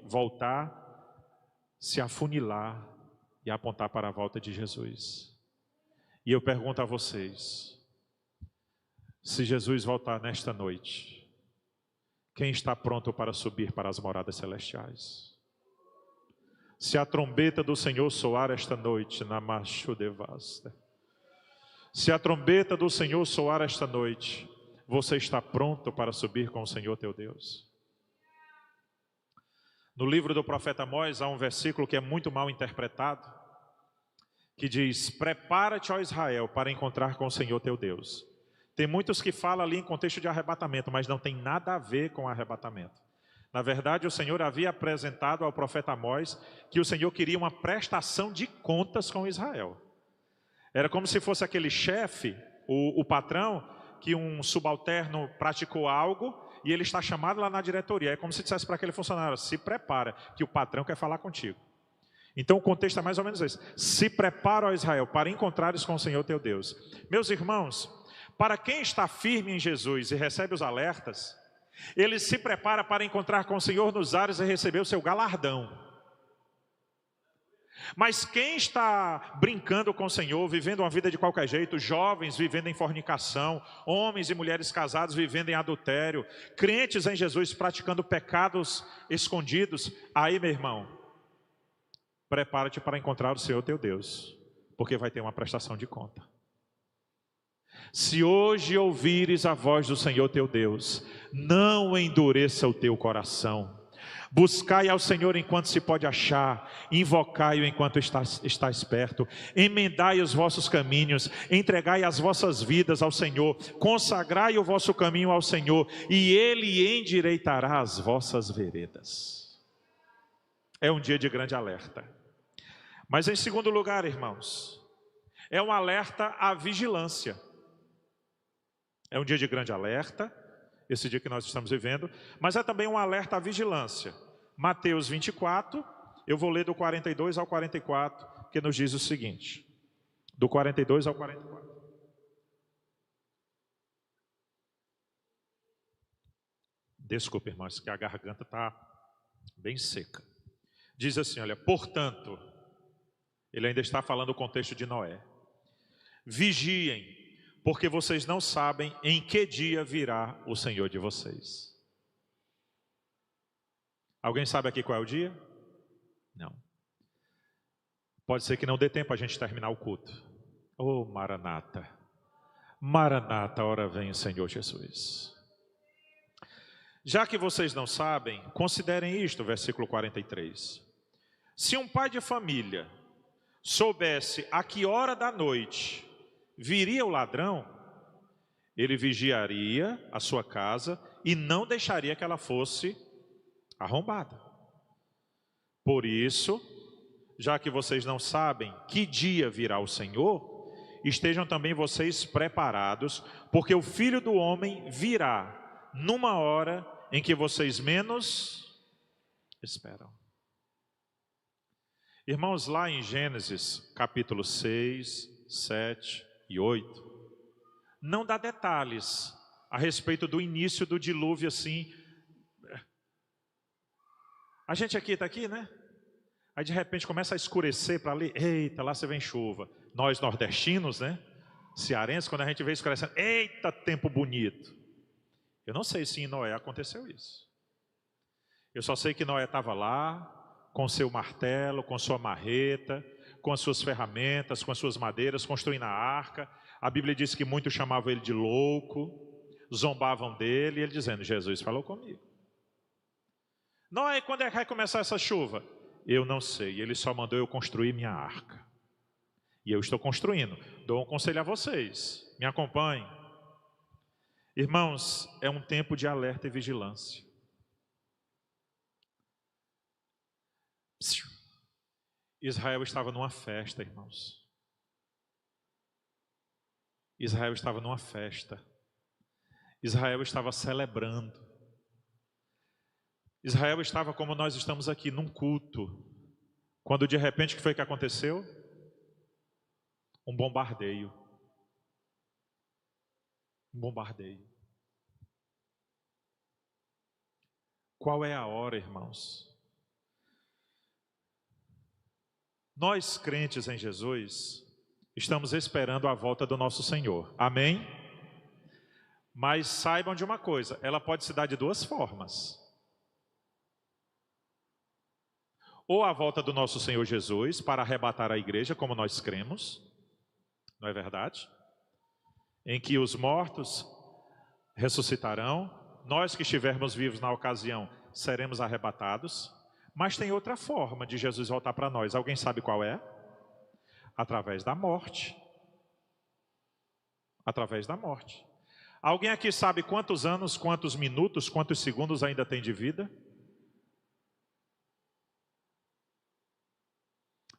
voltar, se afunilar e apontar para a volta de Jesus. E eu pergunto a vocês, se Jesus voltar nesta noite, quem está pronto para subir para as moradas celestiais? Se a trombeta do Senhor soar esta noite, se a trombeta do Senhor soar esta noite, você está pronto para subir com o Senhor teu Deus? No livro do profeta Amós há um versículo que é muito mal interpretado, que diz: prepara-te, ó Israel, para encontrar com o Senhor teu Deus. Tem muitos que falam ali em contexto de arrebatamento, mas não tem nada a ver com arrebatamento. Na verdade, o Senhor havia apresentado ao profeta Amós que o Senhor queria uma prestação de contas com Israel. Era como se fosse aquele chefe, o patrão, que um subalterno praticou algo e ele está chamado lá na diretoria. É como se dissesse para aquele funcionário: se prepara, que o patrão quer falar contigo. Então o contexto é mais ou menos esse: se prepara, ó Israel, para encontrares com o Senhor teu Deus. Meus irmãos, para quem está firme em Jesus e recebe os alertas, ele se prepara para encontrar com o Senhor nos ares e receber o seu galardão. Mas quem está brincando com o Senhor, vivendo uma vida de qualquer jeito, jovens vivendo em fornicação, homens e mulheres casados vivendo em adultério, crentes em Jesus praticando pecados escondidos, aí, meu irmão, prepara-te para encontrar o Senhor teu Deus, porque vai ter uma prestação de conta. Se hoje ouvires a voz do Senhor teu Deus, não endureça o teu coração, Buscai ao Senhor enquanto se pode achar, invocai-o enquanto está perto, emendai os vossos caminhos, entregai as vossas vidas ao Senhor, consagrai o vosso caminho ao Senhor, e Ele endireitará as vossas veredas. É um dia de grande alerta. Mas em segundo lugar, irmãos, é um alerta à vigilância. É um dia de grande alerta, esse dia que nós estamos vivendo, mas é também um alerta à vigilância. Mateus 24, eu vou ler do 42 ao 44, que nos diz o seguinte, do 42 ao 44. Desculpe, irmãos, que a garganta está bem seca. Diz assim, olha, portanto, ele ainda está falando o contexto de Noé. Vigiem, porque vocês não sabem em que dia virá o Senhor de vocês. Alguém sabe aqui qual é o dia? Não. Pode ser que não dê tempo a gente terminar o culto. Oh, Maranata. Maranata, ora vem o Senhor Jesus. Já que vocês não sabem, considerem isto, versículo 43. Se um pai de família soubesse a que hora da noite viria o ladrão, ele vigiaria a sua casa e não deixaria que ela fosse arrombada. Por isso, já que vocês não sabem que dia virá o Senhor, estejam também vocês preparados, porque o Filho do Homem virá numa hora em que vocês menos esperam. Irmãos, lá em Gênesis capítulo 6, 7 e 8, não dá detalhes a respeito do início do dilúvio assim. A gente aqui está aqui, né? Aí de repente começa a escurecer para ali, eita, lá você vem chuva. Nós nordestinos, né? Cearenses, quando a gente vê escurecendo, eita, tempo bonito. Eu não sei se em Noé aconteceu isso. Eu só sei que Noé estava lá, com seu martelo, com sua marreta, com as suas ferramentas, com as suas madeiras, construindo a arca. A Bíblia diz que muitos chamavam ele de louco, zombavam dele, e ele dizendo, Jesus falou comigo. Noé, quando é que vai começar essa chuva? Eu não sei, ele só mandou eu construir minha arca. E eu estou construindo. Dou um conselho a vocês, me acompanhem. Irmãos, é um tempo de alerta e vigilância. Israel estava numa festa, irmãos. Israel estava numa festa. Israel estava celebrando. Israel estava como nós estamos aqui, num culto. Quando de repente, o que foi que aconteceu? Um bombardeio. Um bombardeio. Qual é a hora, irmãos? Nós, crentes em Jesus, estamos esperando a volta do nosso Senhor. Amém? Mas saibam de uma coisa, ela pode se dar de duas formas. Ou a volta do nosso Senhor Jesus para arrebatar a igreja, como nós cremos, não é verdade? Em que os mortos ressuscitarão, nós que estivermos vivos na ocasião seremos arrebatados. Mas tem outra forma de Jesus voltar para nós. Alguém sabe qual é? Através da morte. Através da morte. Alguém aqui sabe quantos anos, quantos minutos, quantos segundos ainda tem de vida?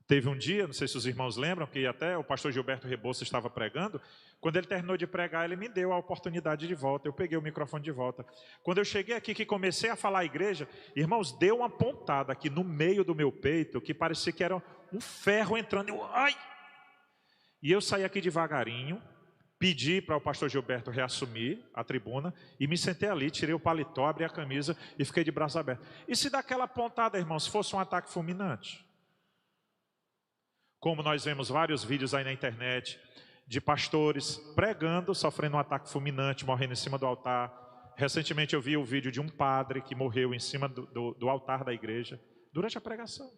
Teve um dia, não sei se os irmãos lembram, que até o pastor Gilberto Rebouças estava pregando. Quando ele terminou de pregar, ele me deu a oportunidade de volta. Eu peguei o microfone de volta. Quando eu cheguei aqui, que comecei a falar à igreja, irmãos, deu uma pontada aqui no meio do meu peito, que parecia que era um ferro entrando. Ai! E eu saí aqui devagarinho, pedi para o pastor Gilberto reassumir a tribuna, e me sentei ali, tirei o paletó, abri a camisa e fiquei de braço aberto. E se daquela pontada, irmãos, fosse um ataque fulminante? Como nós vemos vários vídeos aí na internet de pastores pregando, sofrendo um ataque fulminante, morrendo em cima do altar. Recentemente eu vi o vídeo de um padre que morreu em cima do altar da igreja durante a pregação.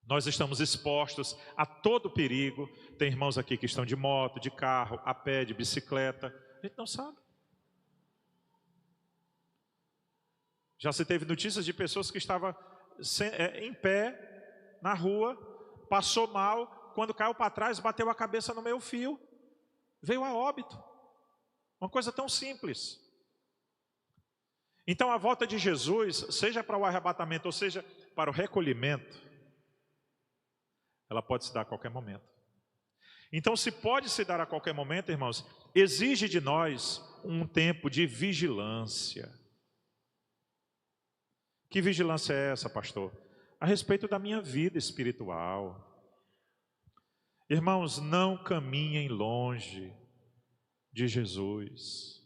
Nós estamos expostos a todo perigo. Tem irmãos aqui que estão de moto, de carro, a pé, de bicicleta. A gente não sabe. Já se teve notícias de pessoas que estavam em pé, na rua, passou mal, quando caiu para trás, bateu a cabeça no meio-fio, veio a óbito. Uma coisa tão simples. Então a volta de Jesus, seja para o arrebatamento ou seja para o recolhimento, ela pode se dar a qualquer momento. Então, se pode se dar a qualquer momento, irmãos, exige de nós um tempo de vigilância. Que vigilância é essa, pastor? A respeito da minha vida espiritual. Irmãos, não caminhem longe de Jesus.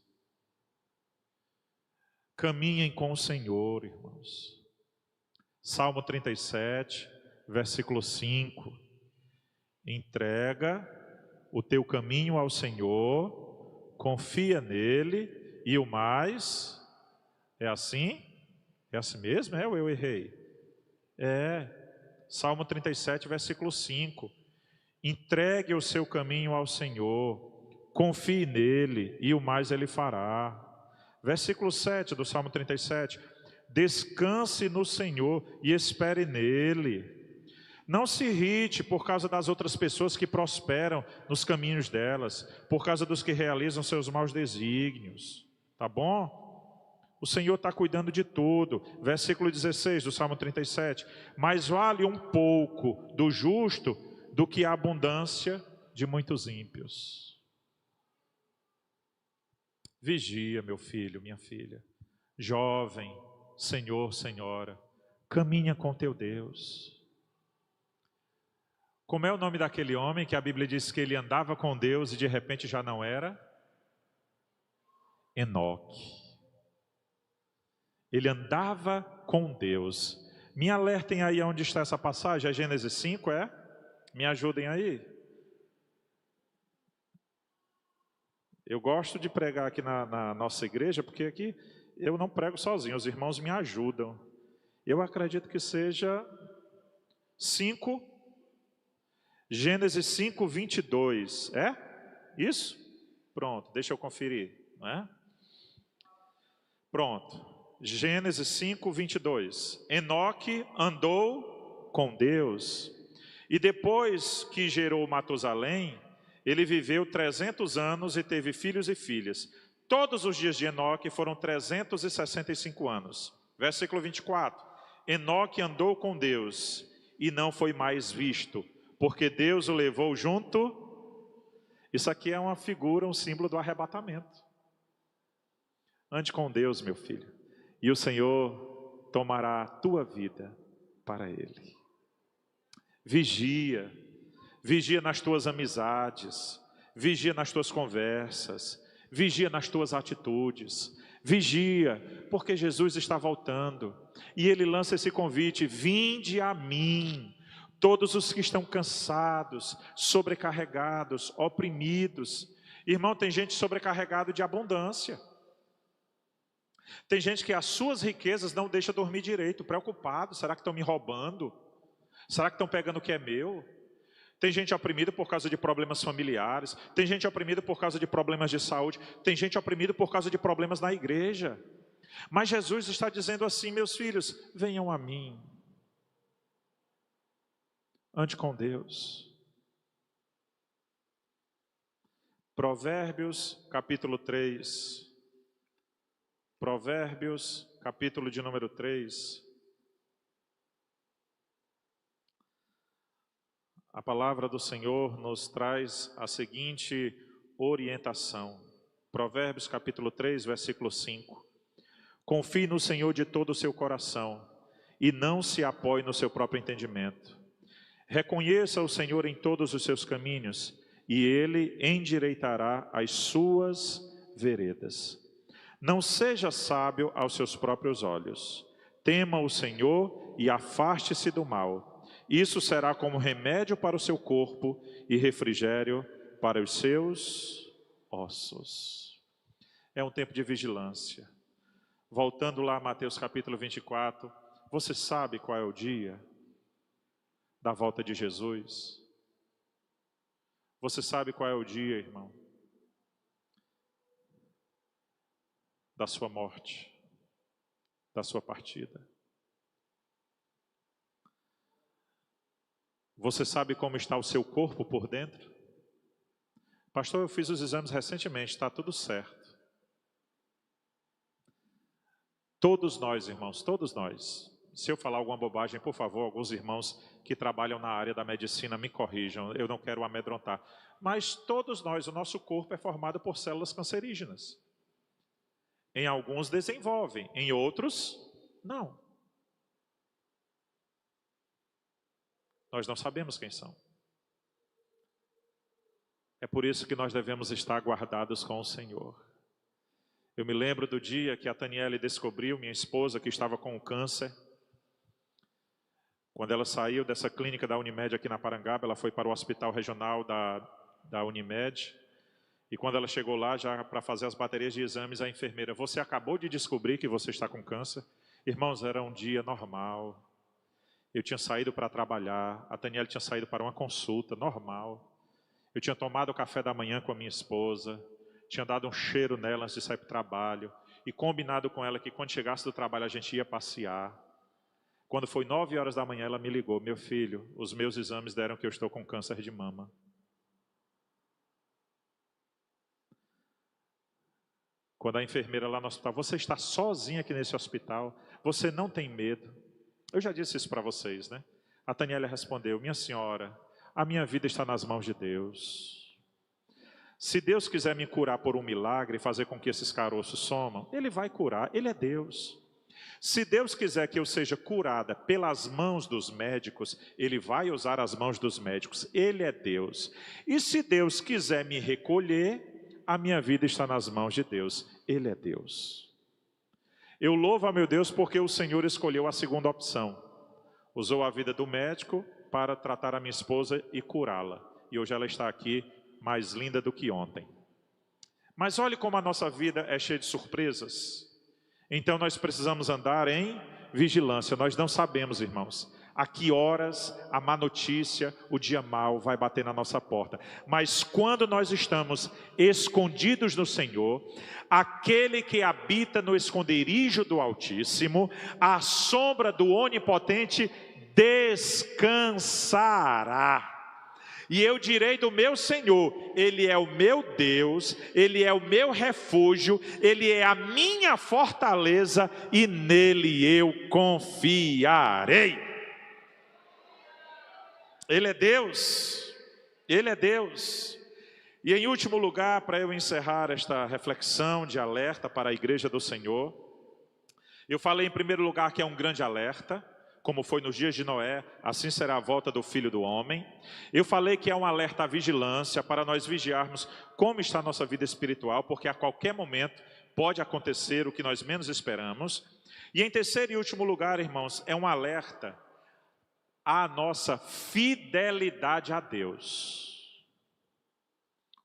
Caminhem com o Senhor, irmãos. Salmo 37, versículo 5. Entrega o teu caminho ao Senhor, confia nele, e o mais, é assim? É assim mesmo? Ou eu errei? Salmo 37, versículo 5. Entregue o seu caminho ao Senhor, confie nele, e o mais ele fará. Versículo 7 do Salmo 37. Descanse no Senhor e espere nele. Não se irrite por causa das outras pessoas que prosperam nos caminhos delas, por causa dos que realizam seus maus desígnios. Tá bom? O Senhor está cuidando de tudo. Versículo 16 do Salmo 37. Mais vale um pouco do justo do que a abundância de muitos ímpios. Vigia, meu filho, minha filha. Jovem, senhor, senhora, caminha com teu Deus. Como é o nome daquele homem que a Bíblia diz que ele andava com Deus e de repente já não era? Enoque. Ele andava com Deus. Me alertem aí onde está essa passagem, é Gênesis 5, é? Me ajudem aí. Eu gosto de pregar aqui na nossa igreja, porque aqui eu não prego sozinho, os irmãos me ajudam. Eu acredito que seja 5, Gênesis 5, 22, é? Isso? Pronto, deixa eu conferir, não é? Pronto, Gênesis 5, 22. Enoque andou com Deus, e depois que gerou Matusalém, ele viveu 300 anos e teve filhos e filhas. Todos os dias de Enoque foram 365 anos. Versículo 24. Enoque andou com Deus e não foi mais visto, porque Deus o levou junto. Isso aqui é uma figura, um símbolo do arrebatamento. Ande com Deus, meu filho, e o Senhor tomará a tua vida para Ele. Vigia. Vigia nas tuas amizades, vigia nas tuas conversas, vigia nas tuas atitudes, vigia, porque Jesus está voltando, e Ele lança esse convite: vinde a mim, todos os que estão cansados, sobrecarregados, oprimidos. Irmão, tem gente sobrecarregado de abundância, tem gente que as suas riquezas não deixam dormir direito, preocupado: será que estão me roubando? Será que estão pegando o que é meu? Tem gente oprimida por causa de problemas familiares, tem gente oprimida por causa de problemas de saúde, tem gente oprimida por causa de problemas na igreja. Mas Jesus está dizendo assim: meus filhos, venham a mim. Ande com Deus. Provérbios capítulo 3. Provérbios capítulo de número 3. A palavra do Senhor nos traz a seguinte orientação. Provérbios capítulo 3, versículo 5. Confie no Senhor de todo o seu coração e não se apoie no seu próprio entendimento. Reconheça o Senhor em todos os seus caminhos e Ele endireitará as suas veredas. Não seja sábio aos seus próprios olhos. Tema o Senhor e afaste-se do mal. Isso será como remédio para o seu corpo e refrigério para os seus ossos. É um tempo de vigilância. Voltando lá a Mateus capítulo 24, você sabe qual é o dia da volta de Jesus? Você sabe qual é o dia, irmão, da sua morte? da sua partida. Você sabe como está o seu corpo por dentro? Pastor, eu fiz os exames recentemente, está tudo certo. Todos nós, irmãos, todos nós. Se eu falar alguma bobagem, por favor, alguns irmãos que trabalham na área da medicina me corrijam, eu não quero amedrontar. Mas todos nós, o nosso corpo é formado por células cancerígenas. Em alguns desenvolvem, em outros, não. Nós não sabemos quem são. É por isso que nós devemos estar guardados com o Senhor. Eu me lembro do dia que a Taniele descobriu, minha esposa, que estava com câncer. Quando ela saiu dessa clínica da Unimed aqui na Parangaba, ela foi para o hospital regional da Unimed. E quando ela chegou lá, já para fazer as baterias de exames, a enfermeira: você acabou de descobrir que você está com câncer? Irmãos, era um dia normal. Eu tinha saído para trabalhar, a Taniele tinha saído para uma consulta normal. Eu tinha tomado o café da manhã com a minha esposa, tinha dado um cheiro nela antes de sair para o trabalho, e combinado com ela que quando chegasse do trabalho a gente ia passear. Quando foi 9 horas da manhã, ela me ligou: meu filho, os meus exames deram que eu estou com câncer de mama. Quando a enfermeira lá no hospital: você está sozinha aqui nesse hospital, você não tem medo? Eu já disse isso para vocês, né? A Taniela respondeu: minha senhora, a minha vida está nas mãos de Deus. Se Deus quiser me curar por um milagre e fazer com que esses caroços somam, Ele vai curar, Ele é Deus. Se Deus quiser que eu seja curada pelas mãos dos médicos, Ele vai usar as mãos dos médicos, Ele é Deus. E se Deus quiser me recolher, a minha vida está nas mãos de Deus, Ele é Deus. Eu louvo a meu Deus porque o Senhor escolheu a segunda opção. Usou a vida do médico para tratar a minha esposa e curá-la. E hoje ela está aqui mais linda do que ontem. Mas olhe como a nossa vida é cheia de surpresas. Então nós precisamos andar em vigilância. Nós não sabemos, irmãos, a que horas a má notícia, o dia mau vai bater na nossa porta. Mas quando nós estamos escondidos no Senhor, aquele que habita no esconderijo do Altíssimo, à sombra do Onipotente, descansará. E eu direi do meu Senhor: Ele é o meu Deus, Ele é o meu refúgio, Ele é a minha fortaleza, e nele eu confiarei. Ele é Deus, Ele é Deus. E em último lugar, para eu encerrar esta reflexão de alerta para a igreja do Senhor, eu falei em primeiro lugar que é um grande alerta. Como foi nos dias de Noé, assim será a volta do Filho do Homem. Eu falei que é um alerta à vigilância, para nós vigiarmos como está a nossa vida espiritual, porque a qualquer momento pode acontecer o que nós menos esperamos. E em terceiro e último lugar, irmãos, é um alerta à nossa fidelidade a Deus.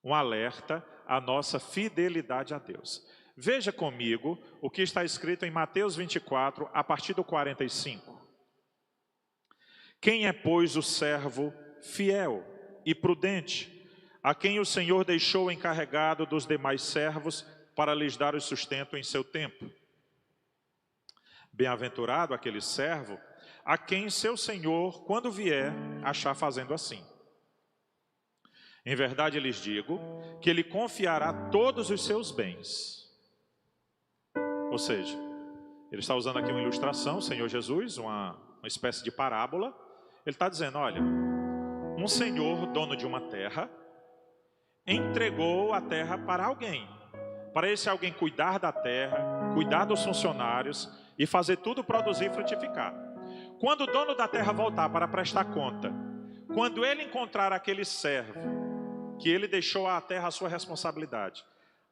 Um alerta à nossa fidelidade a Deus. Veja comigo o que está escrito em Mateus 24, a partir do 45. Quem é, pois, o servo fiel e prudente, a quem o Senhor deixou encarregado dos demais servos para lhes dar o sustento em seu tempo? Bem-aventurado aquele servo a quem seu Senhor, quando vier, achar fazendo assim. Em verdade lhes digo que ele confiará todos os seus bens. Ou seja, ele está usando aqui uma ilustração, o Senhor Jesus, uma espécie de parábola. Ele está dizendo: olha, um senhor, dono de uma terra, entregou a terra para alguém. Para esse alguém cuidar da terra, cuidar dos funcionários e fazer tudo produzir e frutificar. Quando o dono da terra voltar para prestar conta, quando ele encontrar aquele servo, que ele deixou a terra à sua responsabilidade,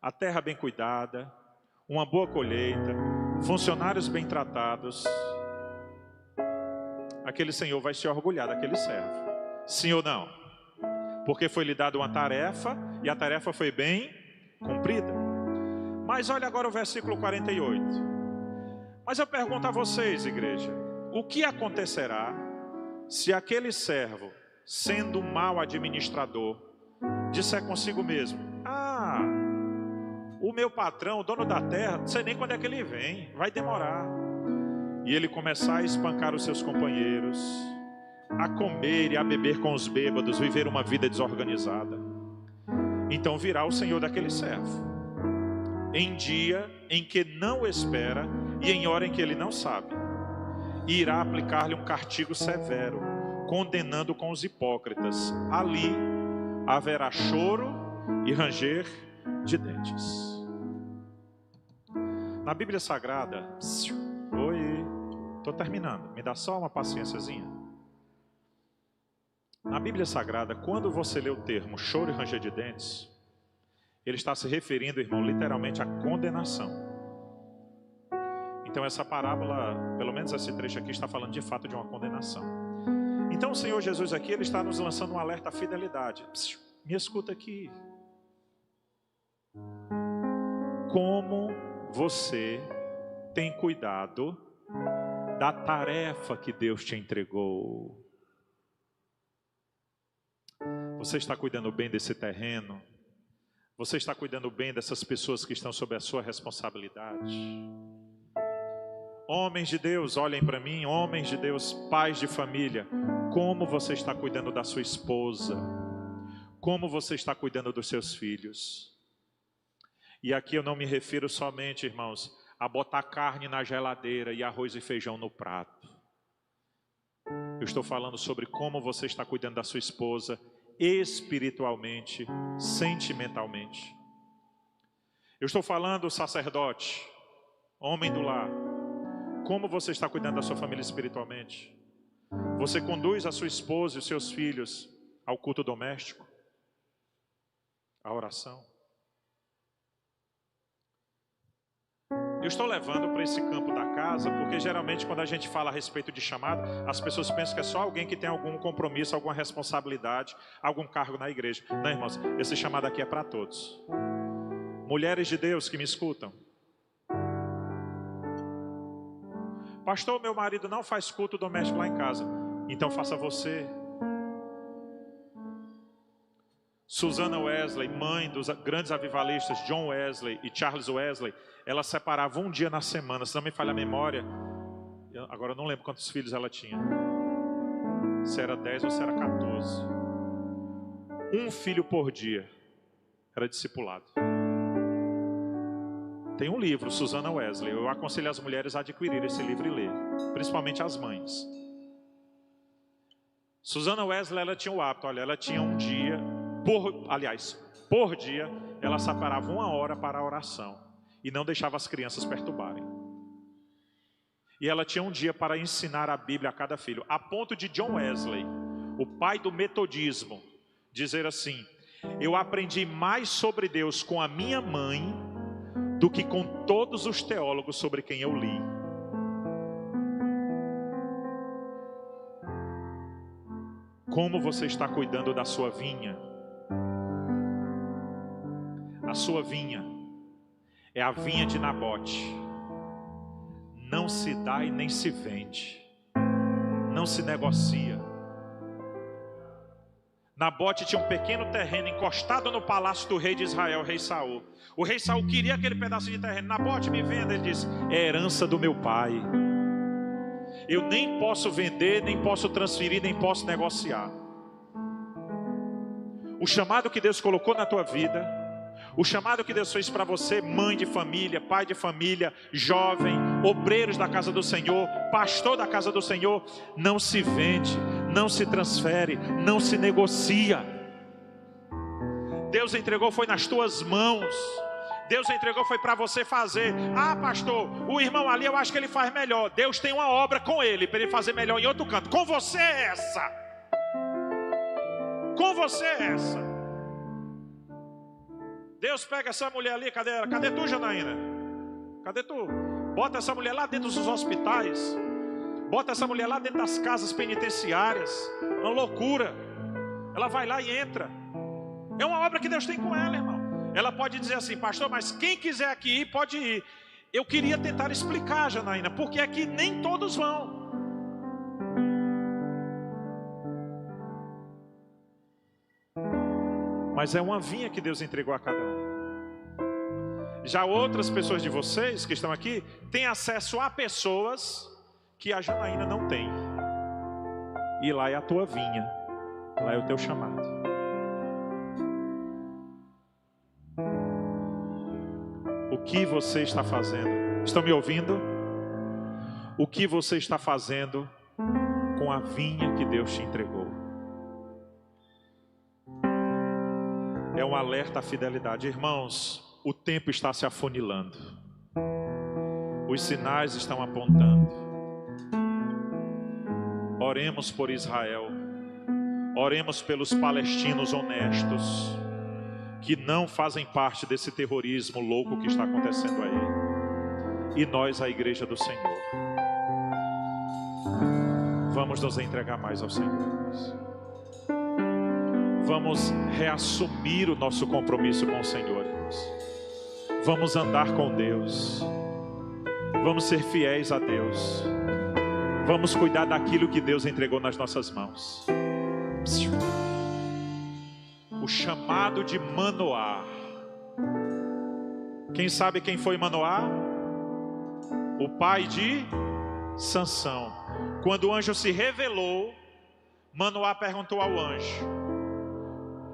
a terra bem cuidada, uma boa colheita, funcionários bem tratados, aquele senhor vai se orgulhar daquele servo. Sim ou não? Porque foi lhe dada uma tarefa e a tarefa foi bem cumprida. Mas olha agora o versículo 48. Mas eu pergunto a vocês, igreja, o que acontecerá se aquele servo, sendo um mau administrador, disser consigo mesmo: o meu patrão, o dono da terra, não sei nem quando é que ele vem, vai demorar. e ele começar a espancar os seus companheiros, a comer e a beber com os bêbados, viver uma vida desorganizada, então virá o Senhor daquele servo, em dia em que não espera e em hora em que ele não sabe, e irá aplicar-lhe um castigo severo, condenando com os hipócritas. Ali haverá choro e ranger de dentes. Na Bíblia Sagrada, estou terminando, me dá só uma paciênciazinha. Na Bíblia Sagrada, quando você lê o termo choro e ranger de dentes, ele está se referindo, irmão, literalmente à condenação. Então essa parábola, pelo menos esse trecho aqui, está falando de fato de uma condenação. Então o Senhor Jesus aqui, ele está nos lançando um alerta à fidelidade. Me escuta aqui. Como você tem cuidado da tarefa que Deus te entregou? Você está cuidando bem desse terreno? Você está cuidando bem dessas pessoas que estão sob a sua responsabilidade? Homens de Deus, olhem para mim, homens de Deus, pais de família, como você está cuidando da sua esposa? Como você está cuidando dos seus filhos? E aqui eu não me refiro somente, irmãos, a botar carne na geladeira e arroz e feijão no prato. Eu estou falando sobre como você está cuidando da sua esposa espiritualmente, sentimentalmente. Eu estou falando, sacerdote, homem do lar, como você está cuidando da sua família espiritualmente? Você conduz a sua esposa e os seus filhos ao culto doméstico? À oração? Eu estou levando para esse campo da casa, porque geralmente quando a gente fala a respeito de chamado, as pessoas pensam que é só alguém que tem algum compromisso, alguma responsabilidade, algum cargo na igreja. Não, irmãos, esse chamado aqui é para todos. Mulheres de Deus que me escutam. Pastor, meu marido não faz culto doméstico lá em casa. Então faça você. Susana Wesley, mãe dos grandes avivalistas John Wesley e Charles Wesley, ela separava um dia na semana, se não me falha a memória, agora eu não lembro quantos filhos ela tinha, se era 10 ou se era 14, um filho por dia era discipulado. Tem um livro, Susana Wesley, eu aconselho as mulheres a adquirir esse livro e ler, principalmente as mães. Susana Wesley, ela tinha o hábito, olha, ela tinha um dia, por dia, ela separava 1 hora para a oração e não deixava as crianças perturbarem. E ela tinha um dia para ensinar a Bíblia a cada filho, a ponto de John Wesley, o pai do metodismo, dizer assim: eu aprendi mais sobre Deus com a minha mãe do que com todos os teólogos sobre quem eu li. Como você está cuidando da sua vinha? A sua vinha é a vinha de Nabote. Não se dá e nem se vende. Não se negocia. Nabote tinha um pequeno terreno encostado no palácio do rei de Israel, o rei Saul. O rei Saul queria aquele pedaço de terreno. Nabote, me venda. Ele disse: é herança do meu pai. Eu nem posso vender, nem posso transferir, nem posso negociar. O chamado que Deus colocou na tua vida, o chamado que Deus fez para você, mãe de família, pai de família, jovem, obreiros da casa do Senhor, pastor da casa do Senhor, não se vende, não se transfere, não se negocia. Deus entregou, foi nas tuas mãos. Deus entregou, foi para você fazer. Ah, pastor, o irmão ali eu acho que ele faz melhor. Deus tem uma obra com ele, para ele fazer melhor em outro canto. Com você é essa. Com você é essa. Deus pega essa mulher ali, cadê ela? Cadê tu, Janaína? Cadê tu? Bota essa mulher lá dentro dos hospitais. Bota essa mulher lá dentro das casas penitenciárias. Uma loucura. Ela vai lá e entra. É uma obra que Deus tem com ela, irmão. Ela pode dizer assim: pastor, mas quem quiser aqui ir, pode ir. Eu queria tentar explicar, Janaína, porque aqui nem todos vão. Mas é uma vinha que Deus entregou a cada um. Já outras pessoas de vocês que estão aqui têm acesso a pessoas que a Janaína não tem. E lá é a tua vinha, lá é o teu chamado. O que você está fazendo? Estão me ouvindo? O que você está fazendo com a vinha que Deus te entregou? É um alerta à fidelidade. Irmãos, o tempo está se afunilando. Os sinais estão apontando. Oremos por Israel. Oremos pelos palestinos honestos, que não fazem parte desse terrorismo louco que está acontecendo aí. E nós, a igreja do Senhor, vamos nos entregar mais ao Senhor. Vamos reassumir o nosso compromisso com o Senhor. Vamos andar com Deus. Vamos ser fiéis a Deus. Vamos cuidar daquilo que Deus entregou nas nossas mãos. O chamado de Manoá. Quem sabe quem foi Manoá? O pai de Sansão. Quando o anjo se revelou, Manoá perguntou ao anjo: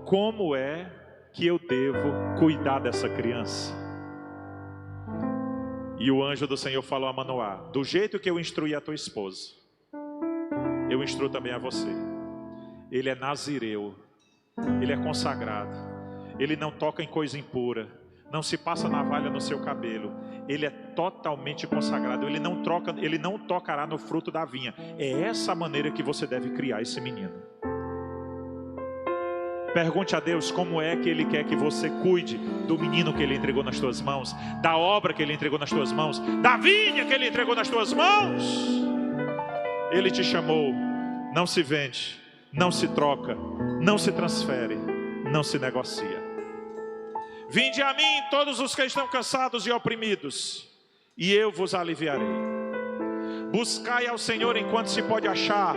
como é que eu devo cuidar dessa criança? E o anjo do Senhor falou a Manoá: do jeito que eu instruí a tua esposa, eu instruo também a você. Ele é nazireu, ele é consagrado, ele não toca em coisa impura, não se passa navalha no seu cabelo, ele é totalmente consagrado, ele não tocará no fruto da vinha. É essa a maneira que você deve criar esse menino. Pergunte a Deus como é que Ele quer que você cuide do menino que Ele entregou nas tuas mãos, da obra que Ele entregou nas tuas mãos, da vinha que Ele entregou nas tuas mãos. Ele te chamou, não se vende, não se troca, não se transfere, não se negocia. Vinde a mim todos os que estão cansados e oprimidos, e eu vos aliviarei. Buscai ao Senhor enquanto se pode achar,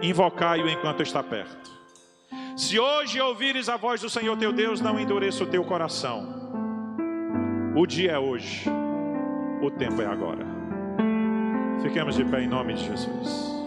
invocai-o enquanto está perto. Se hoje ouvires a voz do Senhor teu Deus, não endureça o teu coração. O dia é hoje, o tempo é agora. Fiquemos de pé em nome de Jesus.